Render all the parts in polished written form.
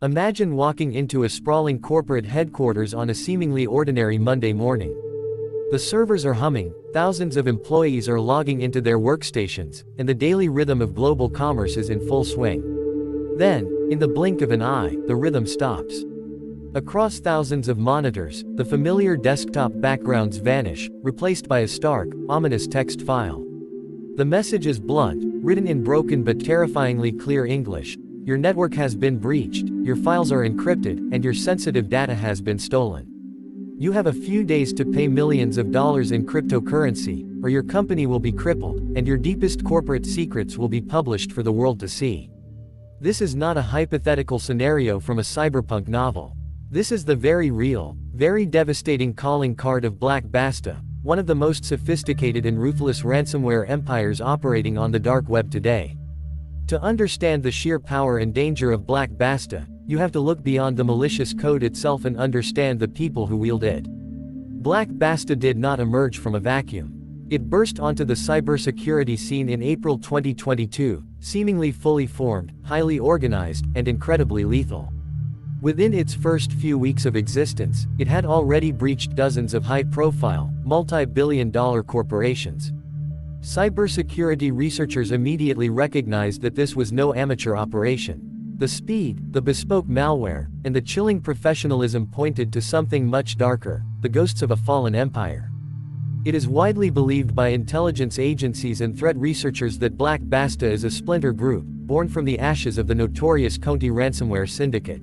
Imagine walking into a sprawling corporate headquarters on a seemingly ordinary Monday morning. The servers are humming, thousands of employees are logging into their workstations, and the daily rhythm of global commerce is in full swing. Then, in the blink of an eye, the rhythm stops. Across thousands of monitors, the familiar desktop backgrounds vanish, replaced by a stark, ominous text file. The message is blunt, written in broken but terrifyingly clear English. Your network has been breached, your files are encrypted, and your sensitive data has been stolen. You have a few days to pay millions of dollars in cryptocurrency, or your company will be crippled, and your deepest corporate secrets will be published for the world to see. This is not a hypothetical scenario from a cyberpunk novel. This is the very real, very devastating calling card of Black Basta, one of the most sophisticated and ruthless ransomware empires operating on the dark web today. To understand the sheer power and danger of Black Basta, you have to look beyond the malicious code itself and understand the people who wield it. Black Basta did not emerge from a vacuum. It burst onto the cybersecurity scene in April 2022, seemingly fully formed, highly organized, and incredibly lethal. Within its first few weeks of existence, it had already breached dozens of high-profile, multi-billion-dollar corporations. Cybersecurity researchers immediately recognized that this was no amateur operation. The speed, the bespoke malware, and the chilling professionalism pointed to something much darker, the ghosts of a fallen empire. It is widely believed by intelligence agencies and threat researchers that Black Basta is a splinter group, born from the ashes of the notorious Conti ransomware syndicate.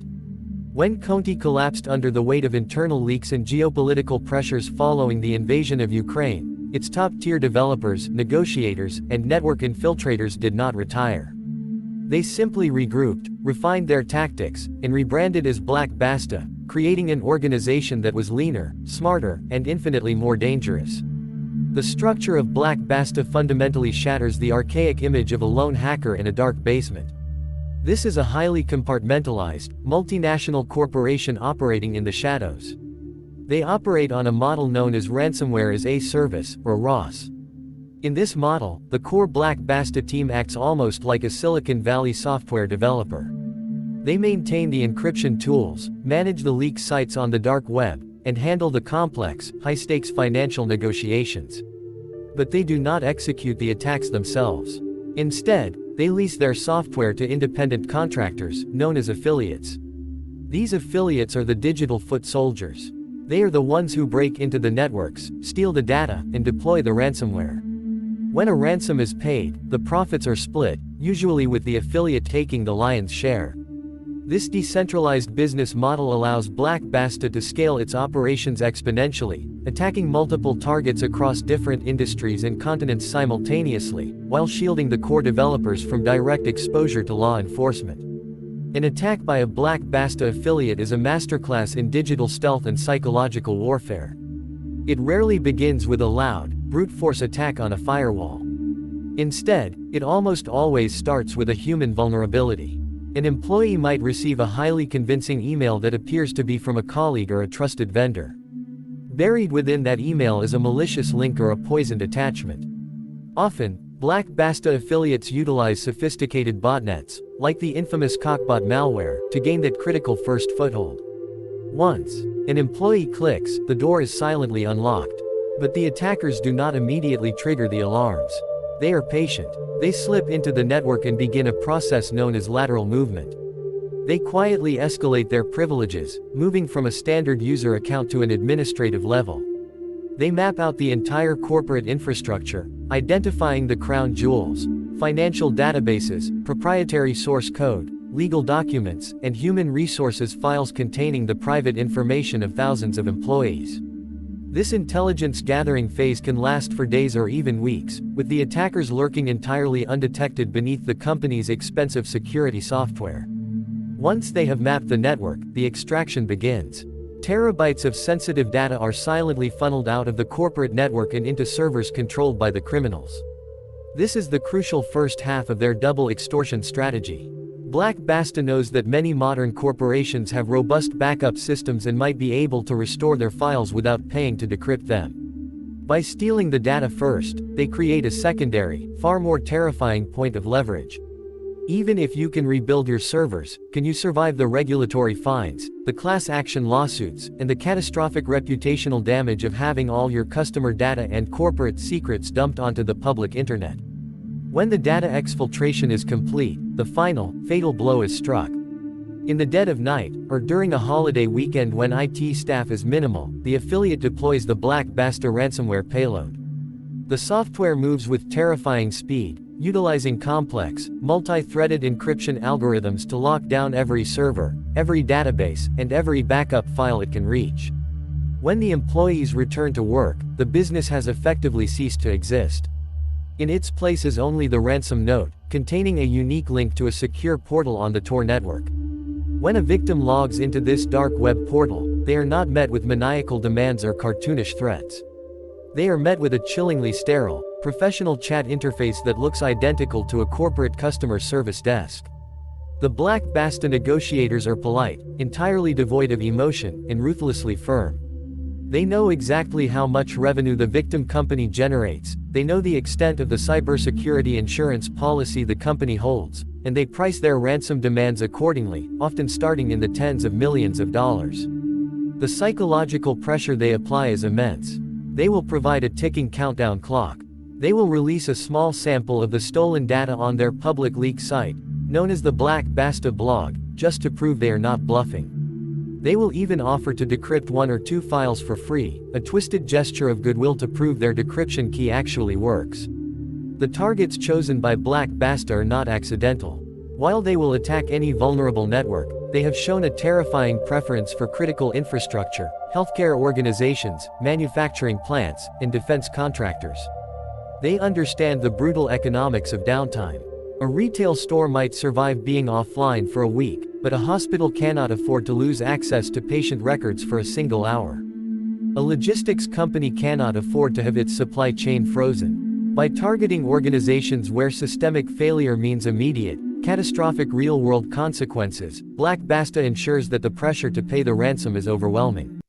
When Conti collapsed under the weight of internal leaks and geopolitical pressures following the invasion of Ukraine, its top-tier developers, negotiators, and network infiltrators did not retire. They simply regrouped, refined their tactics, and rebranded as Black Basta, creating an organization that was leaner, smarter, and infinitely more dangerous. The structure of Black Basta fundamentally shatters the archaic image of a lone hacker in a dark basement. This is a highly compartmentalized, multinational corporation operating in the shadows. They operate on a model known as Ransomware-as-a-Service, or RaaS. In this model, the core Black Basta team acts almost like a Silicon Valley software developer. They maintain the encryption tools, manage the leak sites on the dark web, and handle the complex, high-stakes financial negotiations. But they do not execute the attacks themselves. Instead, they lease their software to independent contractors, known as affiliates. These affiliates are the digital foot soldiers. They are the ones who break into the networks, steal the data, and deploy the ransomware. When a ransom is paid, the profits are split, usually with the affiliate taking the lion's share. This decentralized business model allows Black Basta to scale its operations exponentially, attacking multiple targets across different industries and continents simultaneously, while shielding the core developers from direct exposure to law enforcement. An attack by a Black Basta affiliate is a masterclass in digital stealth and psychological warfare. It rarely begins with a loud, brute force attack on a firewall. Instead, it almost always starts with a human vulnerability. An employee might receive a highly convincing email that appears to be from a colleague or a trusted vendor. Buried within that email is a malicious link or a poisoned attachment. Often, Black Basta affiliates utilize sophisticated botnets, like the infamous Cockbot malware, to gain that critical first foothold. Once an employee clicks, the door is silently unlocked. But the attackers do not immediately trigger the alarms. They are patient. They slip into the network and begin a process known as lateral movement. They quietly escalate their privileges, moving from a standard user account to an administrative level. They map out the entire corporate infrastructure, identifying the crown jewels, financial databases, proprietary source code, legal documents, and human resources files containing the private information of thousands of employees. This intelligence gathering phase can last for days or even weeks, with the attackers lurking entirely undetected beneath the company's expensive security software. Once they have mapped the network, the extraction begins. Terabytes of sensitive data are silently funneled out of the corporate network and into servers controlled by the criminals. This is the crucial first half of their double-extortion strategy. Black Basta knows that many modern corporations have robust backup systems and might be able to restore their files without paying to decrypt them. By stealing the data first, they create a secondary, far more terrifying point of leverage. Even if you can rebuild your servers, can you survive the regulatory fines, the class action lawsuits, and the catastrophic reputational damage of having all your customer data and corporate secrets dumped onto the public internet? When the data exfiltration is complete, the final, fatal blow is struck. In the dead of night, or during a holiday weekend when IT staff is minimal, the affiliate deploys the Black Basta ransomware payload. The software moves with terrifying speed, utilizing complex, multi-threaded encryption algorithms to lock down every server, every database, and every backup file it can reach. When the employees return to work, the business has effectively ceased to exist. In its place is only the ransom note, containing a unique link to a secure portal on the Tor network. When a victim logs into this dark web portal, they are not met with maniacal demands or cartoonish threats. They are met with a chillingly sterile, professional chat interface that looks identical to a corporate customer service desk. The Black Basta negotiators are polite, entirely devoid of emotion, and ruthlessly firm. They know exactly how much revenue the victim company generates, they know the extent of the cybersecurity insurance policy the company holds, and they price their ransom demands accordingly, often starting in the tens of millions of dollars. The psychological pressure they apply is immense. They will provide a ticking countdown clock. They will release a small sample of the stolen data on their public leak site, known as the Black Basta blog, just to prove they are not bluffing. They will even offer to decrypt 1 or 2 files for free, a twisted gesture of goodwill to prove their decryption key actually works. The targets chosen by Black Basta are not accidental. While they will attack any vulnerable network, they have shown a terrifying preference for critical infrastructure, healthcare organizations, manufacturing plants, and defense contractors. They understand the brutal economics of downtime. A retail store might survive being offline for a week, but a hospital cannot afford to lose access to patient records for a single hour. A logistics company cannot afford to have its supply chain frozen. By targeting organizations where systemic failure means immediate, catastrophic real-world consequences, Black Basta ensures that the pressure to pay the ransom is overwhelming.